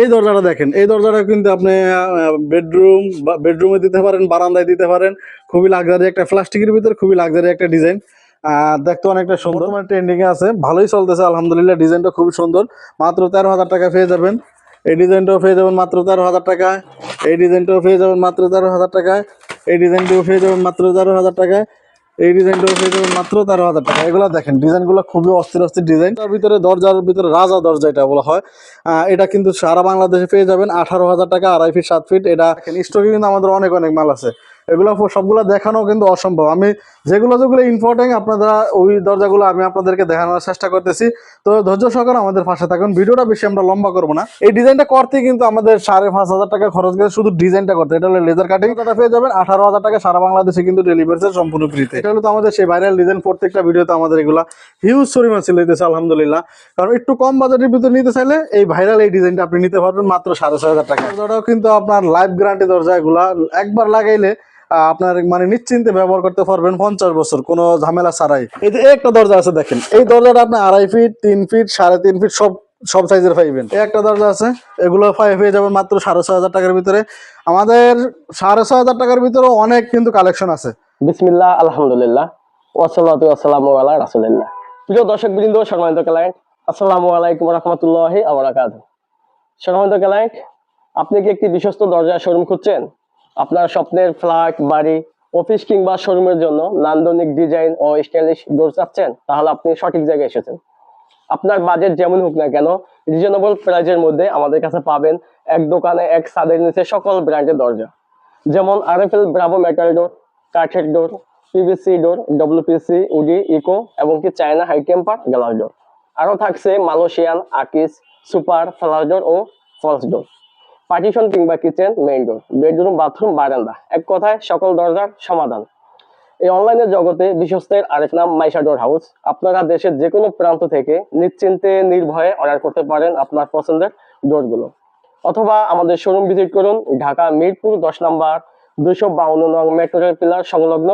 এই দরজাটা দেখেন, এই দরজাটা কিন্তু আপনি বেডরুমে দিতে পারেন, বারান্দায় দিতে পারেন। খুবই লাক্সারি একটা, প্লাস্টিকের ভিতরে খুবই লাক্সারি একটা ডিজাইন। দেখতে অনেকটা সুন্দর, মানে ট্রেন্ডিং এ আছে, ভালোই চলতেছে আলহামদুলিল্লাহ। ডিজাইনটা খুবই সুন্দর, মাত্র 13,000 টাকা পেয়ে যাবেন। এই ডিজাইনটাও পেয়ে যাবেন মাত্র 13,000 টাকায়। এই ডিজাইনটাও পেয়ে যাবেন মাত্র 13,000 টাকায়। এই ডিজাইনটাও পেয়ে যাবেন মাত্র 13,000 টাকায়। এই ডিজাইনটাও পেয়ে যাবেন মাত্র 13,000 টাকা। এগুলো দেখেন, ডিজাইনগুলো খুবই অস্থির অস্থির ডিজাইন। তার ভিতরে দরজার ভিতরে রাজা দরজা এটা বলা হয়। এটা কিন্তু সারা বাংলাদেশে পেয়ে যাবেন 18,000 টাকা, 2.5 ফিট 7 ফিট। এটা স্টকে কিন্তু আমাদের অনেক অনেক মাল আছে। এগুলো সবগুলো দেখানো কিন্তু অসম্ভব। আমি যেগুলো যেগুলো ইম্পর্টেন্ট আপনারা ওই দরজাগুলো আমি আপনাদেরকে দেখানোর চেষ্টা করতেছি। তো ধৈর্য সহকারে আমাদের পাশে থাকুন, ভিডিওটা বেশি আমরা লম্বা করবো না। এই ডিজাইনটা করতে কিন্তু আমাদের 5,500 টাকা খরচ করে শুধু ডিজাইনটা করতে। এটা হলো লেজার কাটিং, এটা পেয়ে যাবেন 18,000 টাকা, সারা বাংলাদেশে কিন্তু ডেলিভারি সম্পূর্ণ ফ্রিতে। এটা হলো তো আমাদের সেই ভাইরাল ডিজাইন। প্রত্যেকটা ভিডিওতে আমাদের এগুলা হিউজ পরিমাণ সেল হইতেছে আলহামদুলিল্লাহ। কারণ একটু কম বাজেটের ভিতরে নিতে চাইলে এই ভাইরাল এই ডিজাইনটা আপনি নিতে পারবেন মাত্র 6,500 টাকা। দরজাটাও কিন্তু আপনার লাইফ গ্যারান্টি দরজা, এগুলা একবার লাগাইলে আপনার মানে নিশ্চিন্তে ব্যবহার করতে পারবেন 50 বছর, কোনো ঝামেলা ছাড়াই। এই যে একটা দরজা আছে দেখেন, এই দরজাটা আপনি 2.5 ফিট 3 ফিট 3.5 ফিট সব সাইজের পাইবেন। এই একটা দরজা আছে, এগুলো পেয়ে যাবেন মাত্র 6,500 টাকার ভিতরে। আমাদের 6,500 টাকার ভিতরে অনেক কিন্তু কালেকশন আছে। বিসমিল্লাহ, আলহামদুলিল্লাহ, ওয়াসসালাতু ওয়াসসালামু আলা রাসূলিল্লাহ। প্রিয় দর্শকবৃন্দ, সম্মানিত ক্লায়েন্ট, আসসালামু আলাইকুম ওয়া রাহমাতুল্লাহি ওয়া বারাকাতুহু। সম্মানিত ক্লায়েন্ট, আপনি কি একটি বিশ্বস্ত দরজা শোরুম খুঁজছেন? আপনার স্বপ্নের ফ্ল্যাট, বাড়ি, অফিস কিংবা শোরুমের জন্য নান্দনিক ডিজাইন ও স্টাইলিশ ডোর চাচ্ছেন? তাহলে আপনি সঠিক জায়গায় এসেছেন। আপনার বাজেট যেমন হোক না কেন, রিজনেবল প্রাইজের মধ্যে আমাদের কাছে পাবেন এক দোকানে এক ছাদের নিচে সকল ব্র্যান্ডের দরজা, যেমন আরএফএল, ব্রাভো মেটাল ডোর, কাঠের door, PVC door, WPC, woody, eco এবং কি China high temper glass door. আরও থাকছে মালয়েশিয়ান, আকিস, সুপার, ফ্লাশ ডোর ও ফলস ডোর, পার্টিশন কিংবা kitchen, main door, bedroom, bathroom, বারান্দা, এক কথায় সকল দরজার সমাধান। এই অনলাইনের জগতে বিশ্বস্তের আরেক নাম মাইশা ডোর হাউস। আপনারা দেশের যে কোনো প্রান্ত থেকে নিশ্চিন্তে নির্ভয়ে অর্ডার করতে পারেন আপনার পছন্দের ডোরগুলো, অথবা আমাদের শোরুম ভিজিট করুন ঢাকা মিরপুর 10 নম্বর 252 নং মেট্রো রেল পিলার সংলগ্ন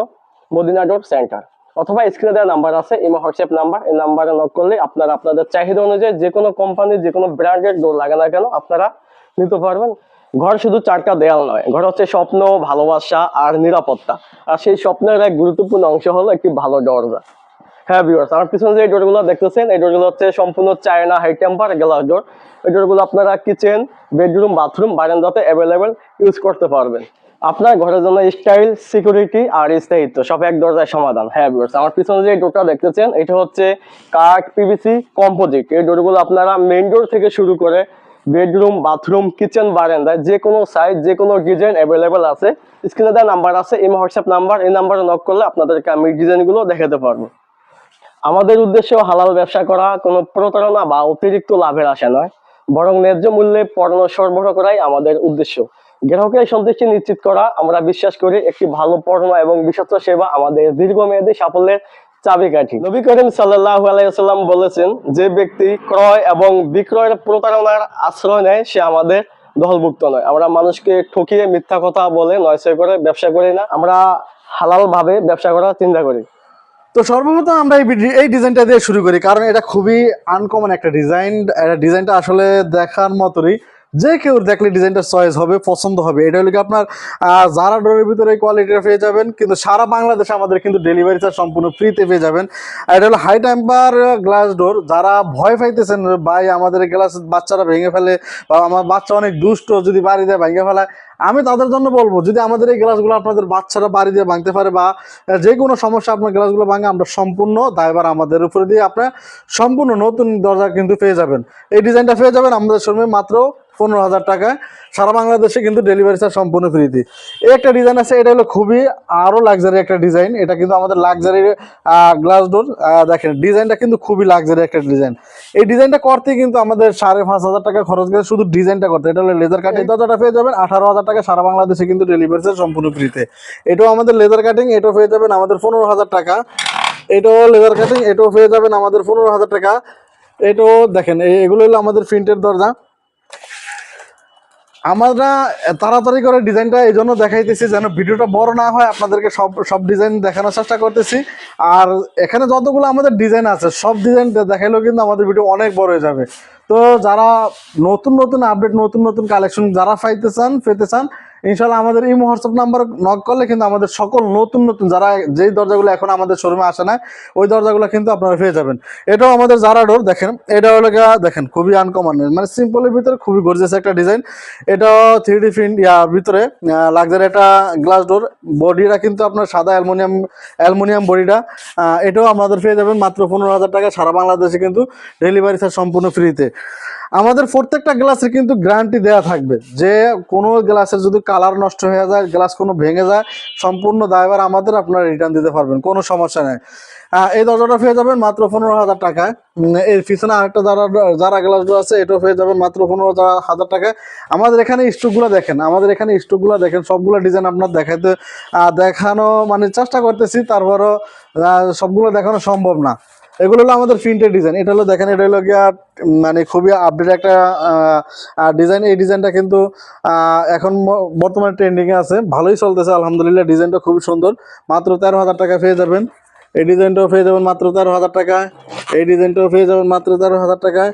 মদিনা ডোর সেন্টার, অথবা স্ক্রিনে দেওয়া নাম্বার আছে, ইমো হোয়াটসঅ্যাপ নাম্বার। এই নাম্বারে নক করলে আপনারা আপনাদের চাহিদা অনুযায়ী যে কোনো কোম্পানির যে কোনো ব্র্যান্ডের ডোর লাগে না কেন আপনারা নিতে পারবেন। ঘর শুধু চারটা দেয়াল নয়, ঘর হচ্ছে স্বপ্ন, ভালোবাসা আর নিরাপত্তা। আর সেই স্বপ্নের এক গুরুত্বপূর্ণ অংশ হলো একটি ভালো দরজা। হ্যাঁ ভিউয়ার্স, আমার পিছনে যে ডোরগুলো দেখতেছেন, এই ডোরগুলো হচ্ছে সম্পূর্ণ China high temper glass door. এই ডোরগুলো আপনারা কিচেন, বেডরুম, বাথরুম, বারান্দাতে অ্যাভেলেবেল ইউজ করতে পারবেন। আপনার ঘরের জন্য স্টাইল, সিকিউরিটি আর স্থায়িত্ব সব এক দরজায় সমাধান। হ্যাঁ ভিউয়ার্স, আমার পিছনে যে ডোরটা দেখতেছেন, এটা হচ্ছে কাঠ, পিভিসি, কম্পোজিট। এই ডোরগুলো আপনারা মেইন ডোর থেকে শুরু করে বেডরুম, বাথরুম, কিচেন, বারান্দায় যে কোনো সাইজ, যে কোনো ডিজাইন অ্যাভেলেবেল আছে। স্ক্রিনে দেওয়া নাম্বার আছে, ইমো হোয়াটসঅ্যাপ নাম্বার। এই নাম্বারে নক করলে আপনাদেরকে আমি ডিজাইনগুলো দেখাতে পারবো। আমাদের উদ্দেশ্য হালাল ব্যবসা করা, কোনো প্রতারণা বা অতিরিক্ত লাভের আশা নয়, বরং ন্যায্য মূল্যে পণ্য সরবরাহ করাই আমাদের উদ্দেশ্য। গ্রাহকের সন্তুষ্টি নিশ্চিত করা। আমরা বিশ্বাস করি একটি ভালো পণ্য এবং বিশ্বস্ত সেবা আমাদের দীর্ঘমেয়াদী সাফল্যের চাবিকাঠি। নবী করিম সাল্লাল্লাহু আলাইহি ওয়াসাল্লাম বলেছেন, যে ব্যক্তি ক্রয় এবং বিক্রয়ের প্রতারণার আশ্রয় নেয় সে আমাদের দলভুক্ত নয়। আমরা মানুষকে ঠকিয়ে, মিথ্যা কথা বলে নয়ছয় করে ব্যবসা করি না, আমরা হালাল ভাবে ব্যবসা করার চিন্তা করি। তো সর্বপ্রথম আমরা এই ডিজাইনটা দিয়ে শুরু করি, কারণ এটা খুবই আনকমন একটা ডিজাইন। ডিজাইনটা আসলে দেখার মতোই, যে কেউ দেখলে ডিজাইনটা চয়েস হবে, পছন্দ হবে। এটা হলো কি আপনার যারা ডোরের ভিতরে কোয়ালিটিটা পেয়ে যাবেন, কিন্তু সারা বাংলাদেশে আমাদের কিন্তু ডেলিভারি চার্জ সম্পূর্ণ ফ্রিতে পেয়ে যাবেন। এটা হলো হাই টেম্পার গ্লাস ডোর। যারা ভয় পাইতেছেন ভাই আমাদের গ্লাস বাচ্চারা ভেঙে ফেলে, বা আমার বাচ্চা অনেক দুষ্ট, যদি বাড়ি দিয়ে ভেঙে ফেলায়, আমি তাদের জন্য বলবো, যদি আমাদের এই গ্লাসগুলো আপনাদের বাচ্চারা বাড়ি দিয়ে ভাঙতে পারে বা যে কোনো সমস্যা আপনার গ্লাসগুলো ভাঙে, আমরা সম্পূর্ণ দায়ভার আমাদের উপরে দিয়ে আপনার সম্পূর্ণ নতুন দরজা কিন্তু পেয়ে যাবেন। এই ডিজাইনটা পেয়ে যাবেন আমাদের শোরুমে মাত্র 15,000 টাকায়, সারা বাংলাদেশে কিন্তু ডেলিভারি চার্জ সম্পূর্ণ ফ্রিতে। এই একটা ডিজাইন আছে, এটা হলো খুবই আরও লাক্সারি একটা ডিজাইন। এটা কিন্তু আমাদের লাক্সারি গ্লাস ডোর। দেখেন ডিজাইনটা কিন্তু খুবই লাক্সারি একটা ডিজাইন। এই ডিজাইনটা করতে কিন্তু আমাদের 5,500 টাকা খরচ করে শুধু ডিজাইনটা করতে। এটা হলো লেজার কাটিং। দরজাটা পেয়ে যাবেন 18,000 টাকা, সারা বাংলাদেশে কিন্তু ডেলিভারি চার্জ সম্পূর্ণ ফ্রিতে। এটাও আমাদের লেজার কাটিং, এটাও পেয়ে যাবেন আমাদের 15,000 টাকা। এটাও লেজার কাটিং, এটাও পেয়ে যাবেন আমাদের 15,000 টাকা। এটাও দেখেন, এগুলো হলো আমাদের প্রিন্টের দরজা। আমরা তাড়াতাড়ি করে ডিজাইনটা এই জন্য দেখাইতেছি যেন ভিডিওটা বড় না হয়, আপনাদেরকে সব ডিজাইন দেখানোর চেষ্টা করতেছি। আর এখানে যতগুলো আমাদের ডিজাইন আছে সব ডিজাইন দেখাইলেও কিন্তু আমাদের ভিডিও অনেক বড় হয়ে যাবে। তো যারা নতুন নতুন আপডেট নতুন নতুন কালেকশন যারা পেতে চান ইনশাল্লাহ আমাদের এই হোয়াটসঅ্যাপ নাম্বার নক করলে কিন্তু আমাদের সকল নতুন নতুন যারা যেই দরজাগুলো এখন আমাদের শোরুমে আসে না ওই দরজাগুলো কিন্তু আপনারা পেয়ে যাবেন। এটাও আমাদের জারা ডোর দেখেন, এটা হলো দেখেন খুবই আনকমন, মানে সিম্পলের ভিতরে খুবই গর্জিয়াস একটা ডিজাইন। এটাও 3D প্রিন্ট ভিতরে লাক্সারি একটা গ্লাস ডোর, বডিটা কিন্তু আপনার সাদা অ্যালুমিনিয়াম বডিটা। এটাও আমাদের পেয়ে যাবেন মাত্র 15,000 টাকা, সারা বাংলাদেশে কিন্তু ডেলিভারি চার্জ সম্পূর্ণ ফ্রিতে। আমাদের প্রত্যেকটা গ্লাসের কিন্তু গ্যারান্টি দেওয়া থাকবে, যে কোনো গ্লাসের যদি কালার নষ্ট হয়ে যায়, গ্লাস কোনো ভেঙে যায়, সম্পূর্ণ দায়ভার আমাদের, আপনারা রিটার্ন দিতে পারবেন, কোনো সমস্যা নেই। এই দরজাটা পেয়ে যাবেন মাত্র 15,000 টাকায়। এর পিছনে আরেকটা যারা গ্লাস ডোর আছে, এটাও পেয়ে যাবেন মাত্র 15,000 টাকায়। আমাদের এখানে স্টকগুলো দেখেন, সবগুলো ডিজাইন আপনার দেখানো মানে চেষ্টা করতেছি, তারপরও সবগুলো দেখানো সম্ভব না। এগুলো হলো আমাদের প্রিন্টের ডিজাইন। এটা হলো দেখেন, এটা হলো গিয়া মানে খুবই আপডেট একটা ডিজাইন। এই ডিজাইনটা কিন্তু এখন বর্তমানে ট্রেন্ডিংয়ে আছে, ভালোই চলতেছে আলহামদুলিল্লাহ। ডিজাইনটা খুবই সুন্দর, মাত্র 13,000 টাকায় পেয়ে যাবেন। এই ডিজাইনটাও পেয়ে যাবেন মাত্র 13,000 টাকায়। এই ডিজাইনটাও পেয়ে যাবেন মাত্র 13,000 টাকায়।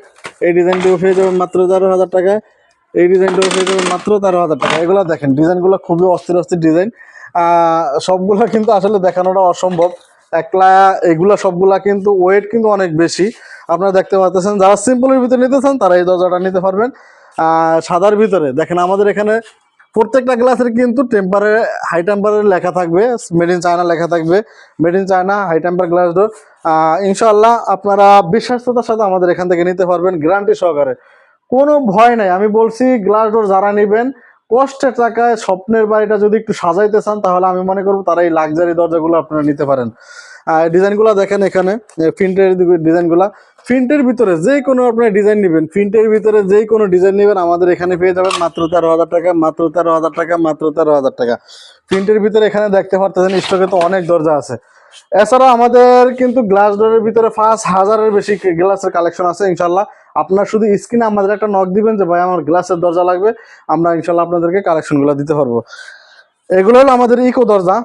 এই ডিজাইনটাও পেয়ে যাবেন মাত্র 13,000 টাকায়। এই ডিজাইনটাও পেয়ে যাবেন মাত্র 13,000 টাকা। এগুলো দেখেন, ডিজাইনগুলো খুবই অস্থির অস্থির ডিজাইন। সবগুলো কিন্তু আসলে দেখানোটা অসম্ভব একলা, এগুলা সবগুলা কিন্তু ওয়েট কিন্তু অনেক বেশি, আপনারা দেখতে পাচ্ছেন। যারা সিম্পলের ভিতরে নিতে চান তারা এই দরজাটা নিতে পারবেন। সাদার ভিতরে দেখেন, আমাদের এখানে প্রত্যেকটা গ্লাসের কিন্তু হাই টেম্পারের লেখা থাকবে, মেড ইন চায়না লেখা থাকবে, made in China high temper glass door. ইনশাআল্লাহ আপনারা বিশ্বাসতার সাথে আমাদের এখান থেকে নিতে পারবেন, গ্যারান্টি সহকারে, কোনো ভয় নাই। আমি বলছি, গ্লাস ডোর যারা নেবেন কষ্টের টাকায় স্বপ্নের বাড়িটা যদি একটু সাজাইতে চান, তাহলে আমি মনে করবো তারা এই লাক্সারি দরজাগুলো আপনারা নিতে পারেন। ডিজাইনগুলো দেখেন, এখানে প্রিন্টের ডিজাইনগুলা, প্রিন্টের ভিতরে যে কোনো আপনার ডিজাইন নেবেন, প্রিন্টের ভিতরে যেই কোনো ডিজাইন নেবেন আমাদের এখানে পেয়ে যাবেন মাত্র 13,000 টাকা, মাত্র 13,000 টাকা, মাত্র 13,000 টাকা। প্রিন্টের ভিতরে এখানে দেখতে পারতেছেন স্টকে তো অনেক দরজা আছে। এছাড়া আমাদের কিন্তু গ্লাস ডোরের ভিতরে 5,000-এর বেশি গ্লাসের কালেকশন আছে। ইনশাল্লাহ আপনার শুধু স্ক্রিনে আমাদের একটা নক দিবেন যে ভাই আমার গ্লাসের দরজা লাগবে, আমরা ইনশাল্লাহ আপনাদেরকে কালেকশনগুলো দিতে পারবো। এগুলো হলো আমাদের ইকো দরজা,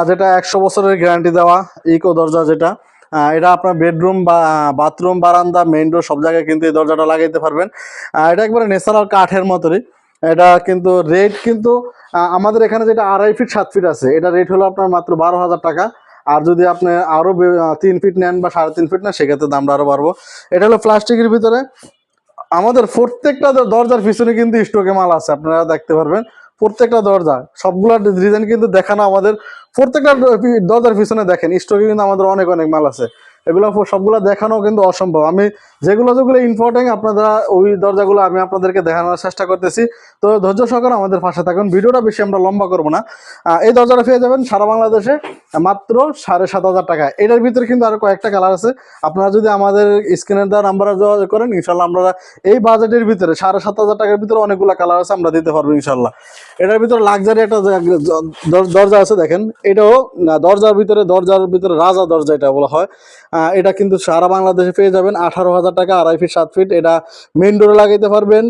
যেটা 100 বছরের গ্যারান্টি দেওয়া ইকো দরজা, যেটা এটা আপনার বেডরুম বা বাথরুম, বারান্দা, মেইন ডোর সব জায়গায় কিন্তু এই দরজাটা লাগাইতে পারবেন। এটা একবারে ন্যাচারাল কাঠের মতোই। এটা কিন্তু রেট কিন্তু আমাদের এখানে যেটা 2.5 ফিট 7 ফিট আছে, এটা রেট হলো আপনার মাত্র 12,000 টাকা। আর যদি আপনি আরো 3 ফিট নেন বা 3.5 ফিট নেন, সেক্ষেত্রে দামটা আরো বাড়বো। এটা হলো প্লাস্টিকের ভিতরে। আমাদের প্রত্যেকটা দরজার পিছনে কিন্তু স্টকে মাল আছে, আপনারা দেখতে পারবেন। প্রত্যেকটা দরজা সবগুলা ডিজাইন কিন্তু দেখানো আমাদের, প্রত্যেকটা দরজার পিছনে দেখেন স্টকে কিন্তু আমাদের অনেক অনেক মাল আছে। এগুলো সবগুলো দেখানো কিন্তু অসম্ভব। আমি যেগুলো ইম্পর্টেন্ট আপনারা ওই দরজাগুলো আমি আপনাদেরকে দেখানোর চেষ্টা করতেছি। তো ধৈর্য সহকারে আমাদের পাশে থাকুন, ভিডিওটা বেশি আমরা লম্বা করবো না। এই দরজাটা পেয়ে যাবেন সারা বাংলাদেশে মাত্র 7,500 টাকায়। এটার ভিতরে কিন্তু আরো কয়েকটা কালার আছে, আপনারা যদি আমাদের স্ক্রিনের দেওয়া নাম্বারে যোগাযোগ করেন ইনশাল্লাহ আমরা এই বাজেটের ভিতরে 7,500 টাকার ভিতরে অনেকগুলো কালার আছে, আমরা দিতে পারবো ইনশাল্লাহ। এটার ভিতরে লাক্সারি একটা দরজা আছে দেখেন, এটাও দরজার ভিতরে রাজা দরজা এটা বলা হয়। এটা কিন্তু সারা বাংলাদেশে পেয়ে যাবেন 18,000 টাকা, 2.5 ফিট 7 ফিট। এটা মেইন ডোরে লাগাইতে পারবেন,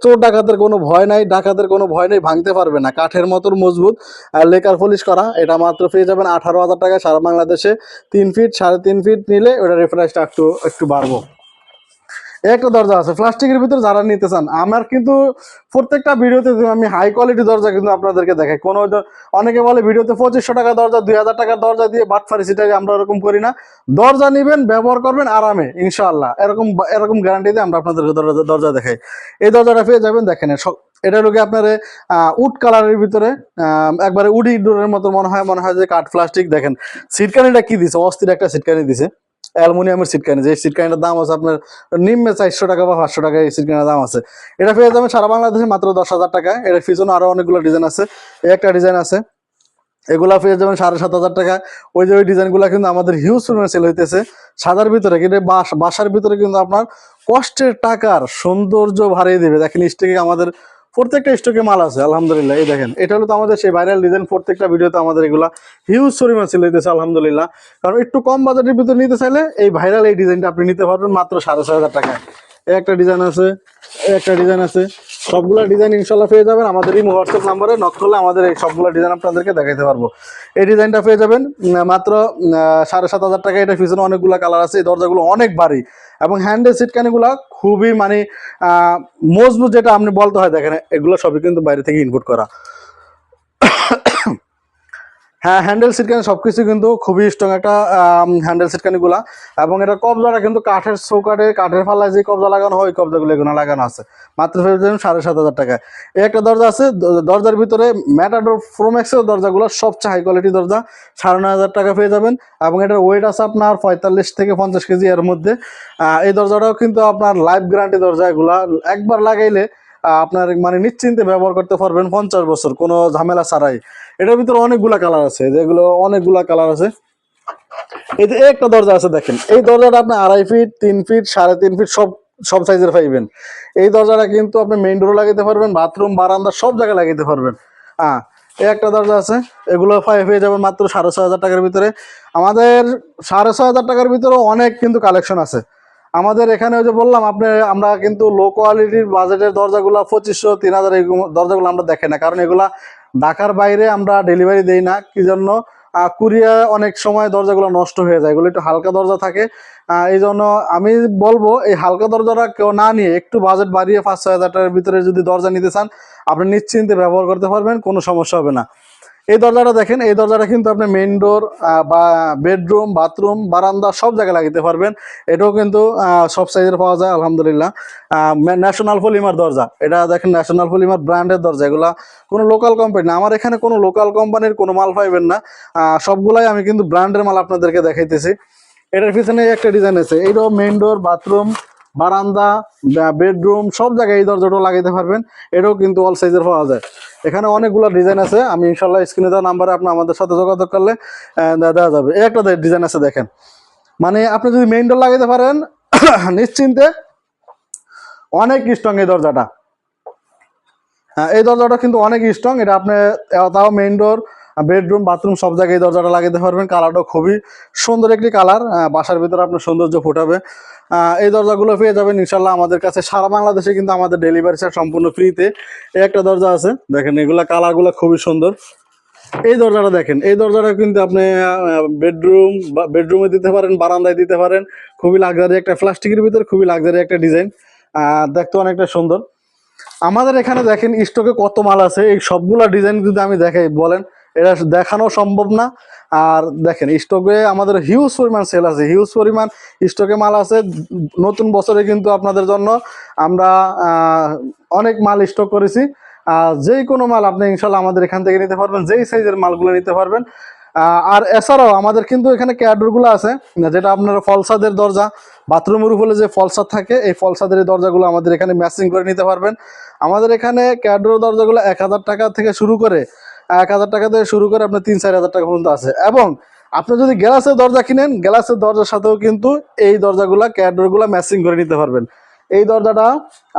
চোর ডাকাতের কোনো ভয় নাই, ভাঙতে পারবে না, কাঠের মতন মজবুত, লেকার পলিশ করা। এটা মাত্র পেয়ে যাবেন 18,000 টাকা সারা বাংলাদেশে। 3 ফিট 3.5 ফিট নিলে ওটা রেফারেন্সটা একটু বাড়বো। একটা দরজা আছে প্লাস্টিকের ভিতরে, যারা নিতে চান আমার কিন্তু প্রত্যেকটা ভিডিওতে আমি হাই কোয়ালিটি দরজা কিন্তু আপনাদেরকে দেখাই। অনেকে বলে ভিডিওতে 2,500 টাকা দরজা, 2,000 টাকার দরজা দিয়ে বাটফারি, সেটাকে আমরা এরকম করি না। দরজা নিবেন, ব্যবহার করবেন আরামে ইনশাআল্লাহ, এরকম গ্যারান্টি দিয়ে আমরা আপনাদেরকে দরজা দেখাই। এই দরজাটা পেয়ে যাবেন দেখেন, এটা লোকে আপনার উড কালারের ভিতরে, একবারে উডি ডোরের মতো মনে হয় যে কাঠ প্লাস্টিক। দেখেন সিটকানিটা কি দিছে, অস্থির একটা সিটকানি দিছে, অ্যালুমিনিয়ামের সিটকানি। যে সিটকানিটার দাম আছে আপনার নিম্নে 400 টাকা বা 500 টাকা, এই সিটকানির দাম আছে। এটা পেয়ে যাবেন সারা বাংলাদেশে মাত্র 10,000 টাকায়। এর পিছনে আরো অনেকগুলো ডিজাইন আছে, এই একটা ডিজাইন আছে, এগুলা পেয়ে যাবেন 7,500 টাকা। ওই ডিজাইনগুলো কিন্তু আমাদের হিউজ পরিমাণে সেল হইতেছে সাদার ভিতরে, কিন্তু বাসার ভিতরে কিন্তু আপনার কষ্টের টাকার সৌন্দর্য বাড়িয়ে দিবে। দেখেন স্টকে আমাদের প্রত্যেকটা স্টকে মাল আছে আলহামদুলিল্লাহ। এই দেখেন, এটা হলো তো আমাদের সেই ভাইরাল ডিজাইন, প্রত্যেকটা ভিডিওতে আমাদের এগুলা হিউজ পরিমাণ সেল হইতেছে আলহামদুলিল্লাহ। কারণ একটু কম বাজেটের ভিতরে নিতে চাইলে এই ভাইরাল এই ডিজাইনটা আপনি নিতে পারবেন মাত্র 6,500 টাকায়। একটা ডিজাইন আছে, সবগুলা ডিজাইন ইনশাল্লাহ পেয়ে যাবেন আমাদের এই হোয়াটসঅ্যাপ নাম্বারে নক করলে আমাদের এই সবগুলা ডিজাইন আপনাদেরকে দেখাইতে পারবো। এই ডিজাইনটা পেয়ে যাবেন মাত্র 7,500 টাকা। এটার পিছনে অনেকগুলো কালার আছে, এই দরজাগুলো অনেক ভারী, এবং হ্যান্ডেল সিটকানিগুলা খুবই মানে মজবুত, যেটা আপনি বলতে হয়। দেখেন এগুলো সবই কিন্তু বাইরে থেকে ইনপুট করা। হ্যাঁ, হ্যান্ডেল সিটকানি সবকিছু কিন্তু খুবই স্ট্রং একটা হ্যান্ডেল সিটকানিগুলা। এবং এটা কবজাটা কিন্তু কাঠের চৌকাঠে, কাঠের ফালায় যে কবজা লাগানো হয় ওই কবজাগুলো এগুলো লাগানো আছে। মাত্র ফেরত দেবেন 7,500 টাকায়। এই একটা দরজা আছে, দরজার ভিতরে ম্যাটাডোর প্রোম্যাক্সের দরজাগুলো সবচেয়ে হাই কোয়ালিটি দরজা, 9,500 টাকা পেয়ে যাবেন। এবং এটার ওয়েট আছে আপনার 45 থেকে 50 কেজি এর মধ্যে। এই দরজাটাও কিন্তু আপনার লাইফ গ্যারান্টি দরজা, এগুলা একবার লাগাইলে আপনার মানে নিশ্চিন্তে ব্যবহার করতে পারবেন 50 বছর কোনো ঝামেলা ছাড়াই। এটার ভিতরে অনেকগুলা কালার আছে, যেগুলো অনেকগুলা কালার আছে। এই যে একটা দরজা আছে দেখেন, এই দরজাটা আপনি 2.5 ফিট, 3 ফিট, 3.5 ফিট সব সব সাইজের পাইবেন। এই দরজাটা কিন্তু আপনি মেইন ডোরও লাগাইতে পারবেন, বাথরুম বারান্দা সব জায়গায় লাগাইতে পারবেন। এই একটা দরজা আছে, এগুলো পেয়ে যাবেন মাত্র 6,500 টাকার ভিতরে। আমাদের 6,500 টাকার ভিতরেও অনেক কিন্তু কালেকশন আছে আমাদের এখানে। ওই যে বললাম আমরা কিন্তু লো কোয়ালিটির বাজেটের দরজাগুলো 2,500, 3,000 এই দরজাগুলো আমরা দেখে না, কারণ এগুলা ঢাকার বাইরে আমরা ডেলিভারি দেই না। কি জন্য? কুরিয়ার অনেক সময় দরজাগুলো নষ্ট হয়ে যায়, এগুলো একটু হালকা দরজা থাকে। এই জন্য আমি বলবো এই হালকা দরজাটা কেউ না নিয়ে একটু বাজেট বাড়িয়ে 5-6 হাজার টাকার ভিতরে যদি দরজা নিতে চান, আপনি নিশ্চিন্তে ব্যবহার করতে পারবেন, কোনো সমস্যা হবে না। এই দরজাটা দেখেন, এই দরজাটা কিন্তু আপনি মেইন ডোর বা বেডরুম, বাথরুম, বারান্দা সব জায়গায় লাগাতে পারবেন। এটাও কিন্তু সব সাইজের পাওয়া যায় আলহামদুলিল্লাহ। ন্যাশনাল পলিমার দরজা, এটা দেখেন ন্যাশনাল পলিমার ব্র্যান্ডের দরজা, এগুলা কোনো লোকাল কোম্পানি না। আমার এখানে কোনো লোকাল কোম্পানির কোনো মাল পাইবেন না, সবগুলাই আমি কিন্তু ব্র্যান্ডের মাল আপনাদেরকে দেখাইতেছি। এটার পিছনে একটা ডিজাইন আছে, এইটাও মেইন ডোর, বাথরুম, বারান্দা, বেডরুম সব জায়গায় এই দরজাটাও লাগাইতে পারবেন। এটাও কিন্তু অল সাইজের পাওয়া যায়। এখানে অনেকগুলো ডিজাইন আছে, আমি ইনশাল্লাহ স্ক্রিনে দেওয়া নাম্বারে আপনি আমাদের সাথে যোগাযোগ করলে দেওয়া যাবে। এই একটা ডিজাইন আছে দেখেন, মানে আপনি যদি মেইন ডোর লাগাইতে পারেন নিশ্চিন্তে, অনেক স্ট্রং এই দরজাটা। এই দরজাটা কিন্তু অনেক স্ট্রং, এটা আপনি তাও মেইন ডোর, বেডরুম, বাথরুম সব জায়গায় এই দরজাটা লাগাতে পারবেন। কালারটাও খুবই সুন্দর একটি কালার, বাসার ভিতরে আপনার সৌন্দর্য ফোটাবে। এই দরজাগুলো পেয়ে যাবেন ইনশাল্লাহ আমাদের কাছে। সারা বাংলাদেশে কিন্তু আমাদের ডেলিভারি চার্জ সম্পূর্ণ ফ্রিতে। এই একটা দরজা আছে দেখেন, এগুলা কালারগুলো খুবই সুন্দর। এই দরজাটা দেখেন, এই দরজাটা কিন্তু আপনি বেডরুমে দিতে পারেন, বারান্দায় দিতে পারেন। খুবই লাক্সারি একটা, প্লাস্টিকের ভিতরে খুবই লাক্সারি একটা ডিজাইন, দেখতে অনেকটা সুন্দর। আমাদের এখানে দেখেন স্টকে কত মাল আছে, এই সবগুলা ডিজাইন যদি আমি দেখাই বলেন এটা দেখানো সম্ভব না। আর দেখেন স্টকে আমাদের হিউজ পরিমাণ সেল আছে, হিউজ পরিমাণ স্টকে মাল আছে। নতুন বছরে কিন্তু আপনাদের জন্য আমরা অনেক মাল স্টক করেছি। যেই কোনো মাল আপনি ইনশাল্লাহ আমাদের এখান থেকে নিতে পারবেন, যেই সাইজের মালগুলো নিতে পারবেন। আর এছাড়াও আমাদের কিন্তু এখানে ক্যাডরগুলো আছে, যেটা আপনার ফলসাদের দরজা, বাথরুমের উপরে যে ফলসাদ থাকে এই ফলসাদের দরজাগুলো আমাদের এখানে ম্যাচিং করে নিতে পারবেন। আমাদের এখানে ক্যাডর দরজাগুলো 1,000 টাকা থেকে শুরু করে, 1,000 টাকা থেকে শুরু করে আপনার 3-4 হাজার টাকা পর্যন্ত আছে। এবং আপনি যদি গ্লাসের দরজা কিনেন, গ্লাসের দরজার সাথেও কিন্তু এই দরজাগুলো ক্যাডরগুলো ম্যাচিং করে নিতে পারবেন। এই দরজাটা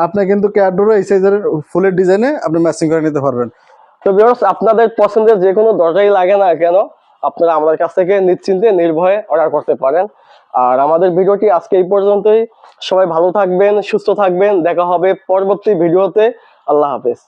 আপনি কিন্তু ক্যাডর এই সাইজের ফুলের ডিজাইনে আপনি ম্যাচিং করে নিতে পারবেন। তো ভিউয়ার্স, আপনাদের পছন্দের যে কোনো দরজাই লাগে না কেন, আপনারা আমাদের কাছ থেকে নিশ্চিন্তে নির্ভয়ে অর্ডার করতে পারেন। আর আমাদের ভিডিওটি আজকে এই পর্যন্তই। সবাই ভালো থাকবেন, সুস্থ থাকবেন, দেখা হবে পরবর্তী ভিডিওতে। আল্লাহ হাফেজ।